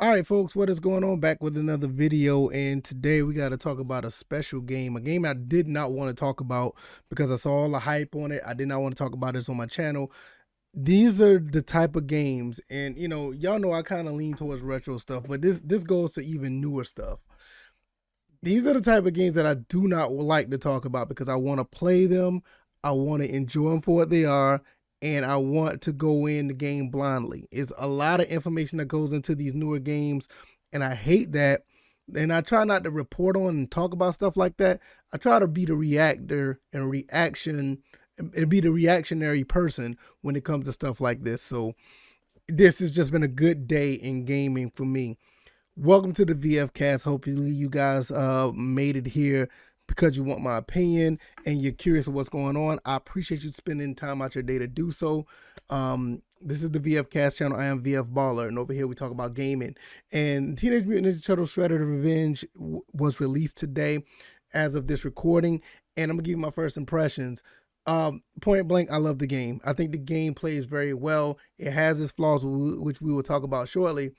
All right, folks, what is going on? Back with another video, and today we got to talk about a special game, a game I did not want to talk about because I saw all the hype on it. I did not want to talk about this on my channel. These are the type of games, and y'all know I kind of lean towards retro stuff, but this goes to even newer stuff. These are the type of games that I do not like to talk about because I want to play them, I want to enjoy them for what they are, and I want to go in the game blindly. It's a lot of information that goes into these newer games, and I hate that. And I try not to report on and talk about stuff like that. I try to be the reactor and reaction and be the reactionary person when it comes to stuff like this. So this has just been a good day in gaming for me. Welcome to the VF Cast. Hopefully you guys made it here because you want my opinion and you're curious of what's going on. I appreciate you spending time out your day to do so. This is the VF Cast channel. I am VF Baller, and over here we talk about gaming. And Teenage Mutant Ninja Turtles Shredder's Revenge was released today as of this recording, and I'm gonna give you my first impressions. Point blank, I love the game. I think the game plays very well. It has its flaws, which we will talk about shortly.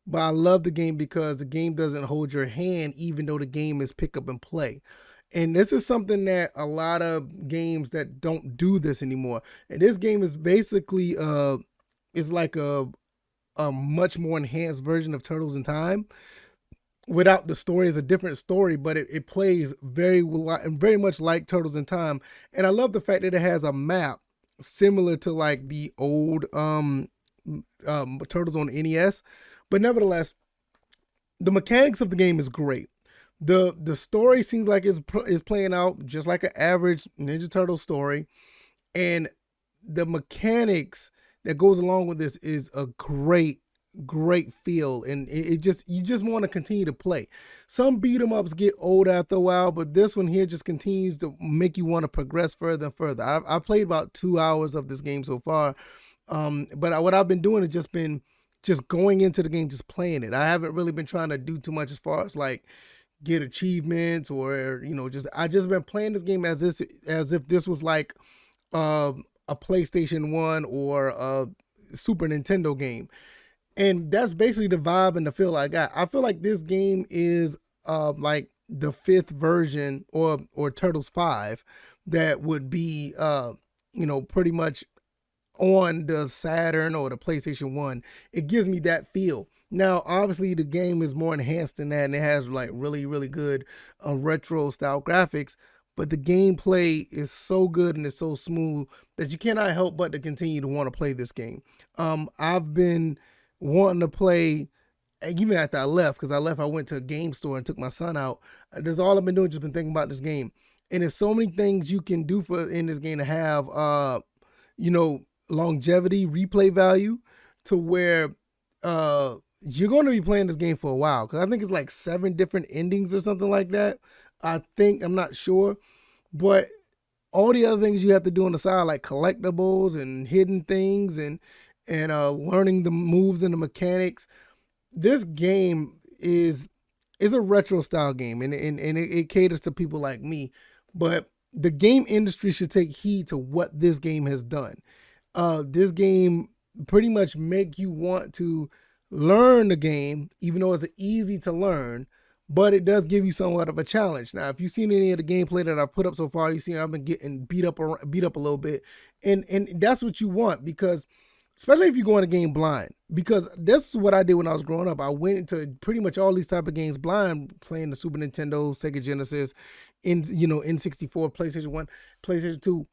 But I love the game because the game doesn't hold your hand, even though the game is pick up and play. And this is something that a lot of games that don't do this anymore. And this game is basically is like a much more enhanced version of Turtles in Time. Without the story, is a different story, but it plays very much like Turtles in Time. And I love the fact that it has a map similar to like the old Turtles on NES. But nevertheless, the mechanics of the game is great. The story seems like is playing out just like an average Ninja Turtle story, and the mechanics that goes along with this is a great feel, and it just you just want to continue to play. Some beat 'em ups get old after a while, but this one here just continues to make you want to progress further and further. I played about 2 hours of this game so far, but what I've been doing is just going into the game, just playing it. I haven't really been trying to do too much as far as like get achievements or just I just been playing this game as if this was like a PlayStation 1 or a Super Nintendo game. And that's basically the vibe and the feel I got. I feel like this game is like the fifth version or Turtles 5 that would be pretty much on the Saturn or the PlayStation 1. It gives me that feel. Now, obviously, the game is more enhanced than that, and it has like really good retro style graphics. But the gameplay is so good and it's so smooth that you cannot help but to continue to want to play this game. I've been wanting to play even after I left, because I went to a game store and took my son out. That's all I've been doing, just been thinking about this game. And there's so many things you can do in this game to have longevity, replay value, to where you're going to be playing this game for a while, because I think it's like 7 different endings or something like that. I'm not sure, but all the other things you have to do on the side, like collectibles and hidden things and learning the moves and the mechanics. This game is a retro style game, and it caters to people like me. But the game industry should take heed to what this game has done. This game pretty much make you want to learn the game, even though it's easy to learn, but it does give you somewhat of a challenge. Now, if you've seen any of the gameplay that I've put up so far, you've seen I've been getting beat up a little bit, and that's what you want, because especially if you go in a game blind, because this is what I did when I was growing up. I went into pretty much all these type of games blind, playing the Super Nintendo, Sega Genesis, N64, PlayStation 1, PlayStation 2.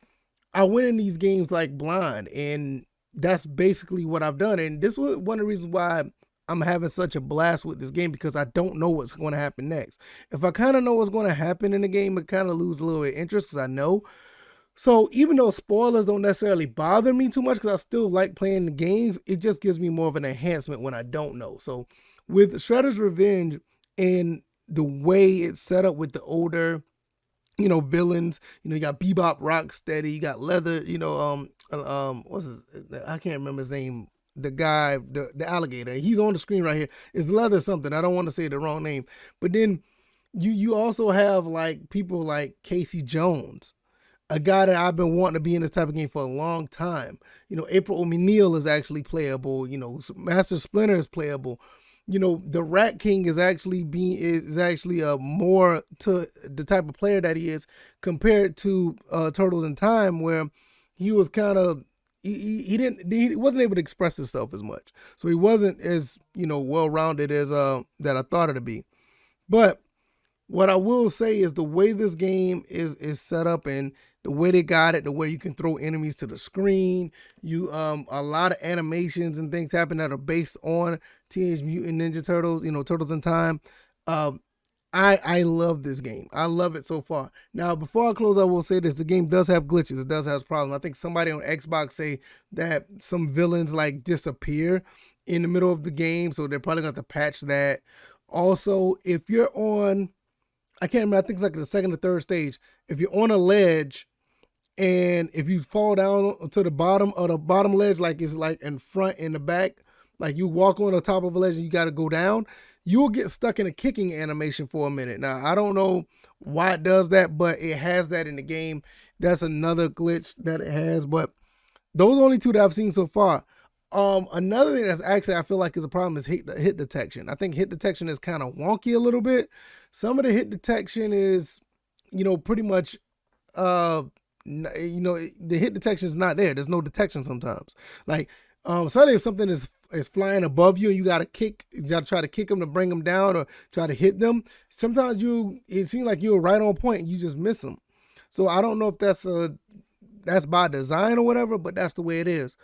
I went in these games like blind, and that's basically what I've done. And this was one of the reasons why I'm having such a blast with this game, because I don't know what's going to happen next. If I kind of know what's going to happen in the game, I kind of lose a little bit of interest, because I know. So even though spoilers don't necessarily bother me too much, because I still like playing the games, it just gives me more of an enhancement when I don't know. So with Shredder's Revenge and the way it's set up with the older villains, you got Bebop, Rocksteady, you got Leather, what's his, I can't remember his name, the guy, the alligator, he's on the screen right here. It's Leather something, I don't want to say the wrong name. But then you also have like people like Casey Jones, a guy that I've been wanting to be in this type of game for a long time. April O'Neil is actually playable. Master Splinter is playable. the Rat King is actually more to the type of player that he is compared to Turtles in Time, where he was kind of he wasn't able to express himself as much, so he wasn't as well rounded as that I thought it'd be. But what I will say is the way this game is set up and the way they got it, the way you can throw enemies to the screen, you a lot of animations and things happen that are based on Teenage Mutant Ninja Turtles, Turtles in Time. Um, I love this game. I love it so far. Now, before I close, I will say this: the game does have glitches. It does have problems. I think somebody on Xbox say that some villains like disappear in the middle of the game, so they're probably going to have to patch that. Also, if you're on, I can't remember, I think it's like the second or third stage. If you're on a ledge and if you fall down to the bottom of the bottom ledge, like it's like in front and the back, like you walk on the top of a ledge and you got to go down, you'll get stuck in a kicking animation for a minute. Now, I don't know why it does that, but it has that in the game. That's another glitch that it has, but those are only two that I've seen so far. Another thing that's actually I feel like is a problem is hit detection. I think hit detection is kind of wonky a little bit. Some of the hit detection is, pretty much, the hit detection is not there. There's no detection sometimes. Like, especially if something is flying above you and you gotta try to kick them to bring them down or try to hit them. Sometimes it seems like you're right on point and you just miss them. So I don't know if that's by design or whatever, but that's the way it is.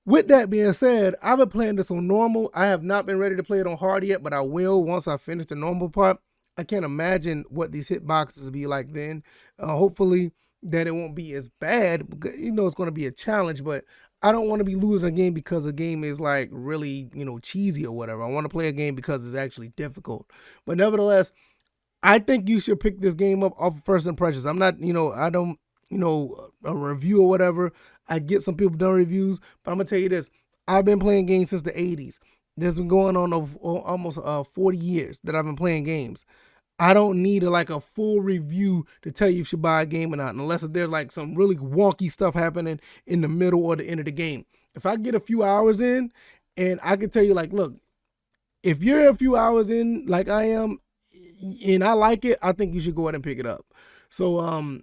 With that being said, I've been playing this on normal. I have not been ready to play it on hard yet, but I will once I finish the normal part. I can't imagine what these hitboxes will be like then. Hopefully that it won't be as bad. It's going to be a challenge, but I don't want to be losing a game because the game is like really, cheesy or whatever. I want to play a game because it's actually difficult. But nevertheless, I think you should pick this game up off of first impressions. I'm not, I don't, a review or whatever. I get some people done reviews, but I'm gonna tell you this: I've been playing games since the '80s. This has been going on almost 40 years that I've been playing games. I don't need a full review to tell you if you should buy a game or not, unless there's like some really wonky stuff happening in the middle or the end of the game. If I get a few hours in, and I can tell you like, look, if you're a few hours in like I am, and I like it, I think you should go ahead and pick it up. So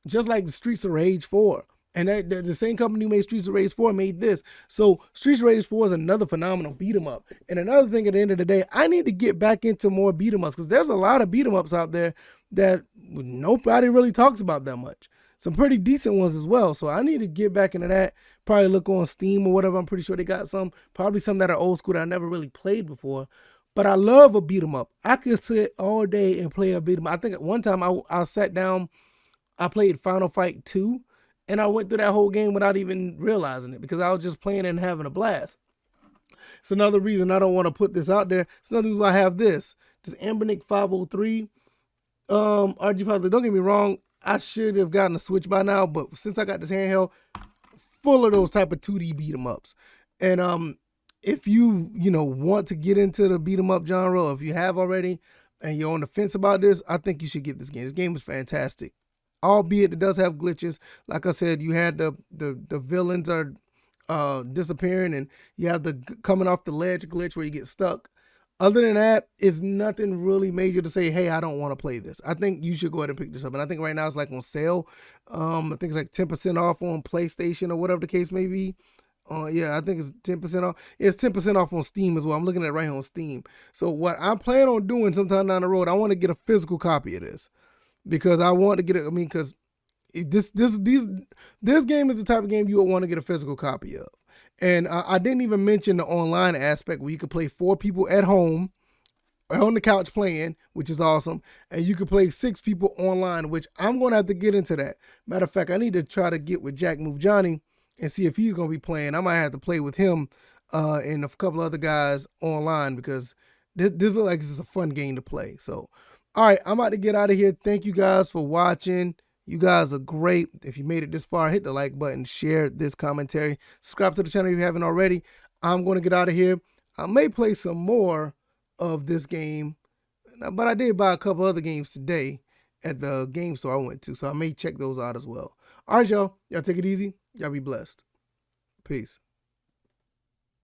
just like Streets of Rage 4. And the same company who made Streets of Rage 4 made this. So Streets of Rage 4 is another phenomenal beat 'em up. And another thing at the end of the day, I need to get back into more beat 'em ups because there's a lot of beat 'em ups out there that nobody really talks about that much. Some pretty decent ones as well. So I need to get back into that. Probably look on Steam or whatever. I'm pretty sure they got some. Probably some that are old school that I never really played before. But I love a beat 'em up. I could sit all day and play a beat 'em up. I think at one time I sat down, I played Final Fight 2, and I went through that whole game without even realizing it because I was just playing and having a blast. It's another reason I don't want to put this out there. It's another reason why I have this Ambernick 503 RG5. Don't get me wrong, I should have gotten a Switch by now, but since I got this handheld, full of those type of 2D beat 'em ups. And if you want to get into the beat 'em up genre, or if you have already and you're on the fence about this, I think you should get this game. This game is fantastic. Albeit it does have glitches. Like I said, you had the villains are disappearing, and you have the coming off the ledge glitch where you get stuck. Other than that, it's nothing really major to say, hey, I don't want to play this. I think you should go ahead and pick this up. And I think right now it's like on sale. I think it's like 10% off on PlayStation or whatever the case may be. Yeah, I think it's 10% off. It's 10% off on Steam as well. I'm looking at it right here on Steam. So what I'm planning on doing sometime down the road, I want to get a physical copy of this. Because I want to get it. I mean, because this game is the type of game you would want to get a physical copy of. And I didn't even mention the online aspect where you could play 4 people at home on the couch playing, which is awesome. And you could play 6 people online, which I'm going to have to get into that. Matter of fact, I need to try to get with Jack Move Johnny and see if he's going to be playing. I might have to play with him and a couple other guys online because this looks like this is a fun game to play. So, all right, I'm about to get out of here. Thank you guys for watching. You guys are great. If you made it this far, hit the like button, share this commentary, subscribe to the channel if you haven't already. I'm going to get out of here. I may play some more of this game, but I did buy a couple other games today at the game store I went to, so I may check those out as well. All right, y'all. Y'all take it easy. Y'all be blessed. Peace.